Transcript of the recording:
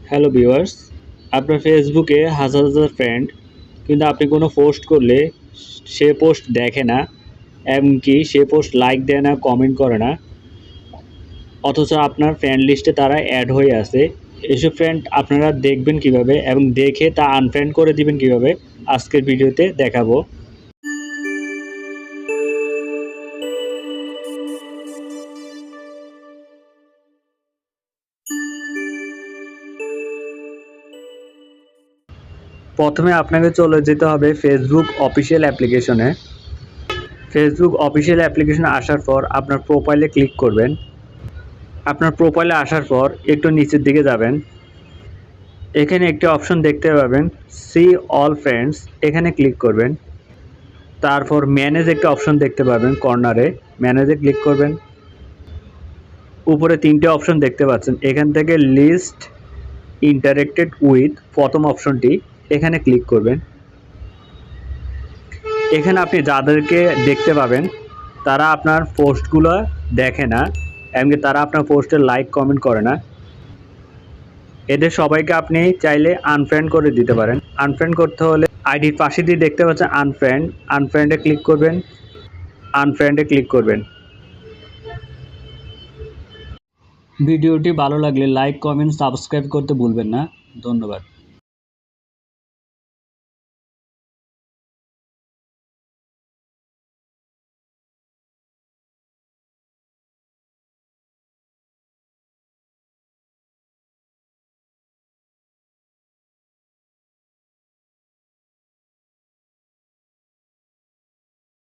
Hello viewers, আপনার ফেসবুকে হাজার হাজার ফ্রেন্ড, কিন্তু আপনি কোনো পোস্ট করলে সে পোস্ট দেখে না, এমনকি সে পোস্ট লাইক দেয় না, কমেন্ট করে না, অথচ আপনার ফ্রেন্ড লিস্টে তারা অ্যাড হয়ে আছে। এসব ফ্রেন্ড আপনারা দেখবেন কিভাবে এবং দেখে তা আনফ্রেন্ড করে দিবেন কিভাবে, আজকের ভিডিওতে দেখাবো। প্রথমে আপনাকে চলে যেতে হবে ফেসবুক অফিসিয়াল অ্যাপ্লিকেশনে। ফেসবুক অফিসিয়াল অ্যাপ্লিকেশনে আসার পর আপনার প্রোফাইলে ক্লিক করবেন। আপনার প্রোফাইলে আসার পর একটু নিচের দিকে যাবেন। এখানে একটি অপশন দেখতে পাবেন, সি অল ফ্রেন্ডস, এখানে ক্লিক করবেন। তারপর ম্যানেজ একটা অপশন দেখতে পাবেন কর্নারে, ম্যানেজে ক্লিক করবেন। উপরে তিনটে অপশন দেখতে পাচ্ছেন, এখান থেকে লিস্ট ইন্টারেক্টেড উইথ প্রথম অপশনটি, এখানে ক্লিক করবেন। এখানে আপনি যাদেরকে দেখতে পাবেন তারা আপনার পোস্টগুলো দেখে না, এমনকি তারা আপনার পোস্টে লাইক কমেন্ট করে না। এদের সবাইকে আপনি চাইলে আনফ্রেন্ড করে দিতে পারেন। আনফ্রেন্ড করতে হলে আইডির পাশে দিয়ে দেখতে পাচ্ছেন আনফ্রেন্ড, আনফ্রেন্ডে ক্লিক করবেন। আনফ্রেন্ডে ক্লিক করবেন। ভিডিওটি ভালো লাগলে লাইক কমেন্ট সাবস্ক্রাইব করতে ভুলবেন না। ধন্যবাদ।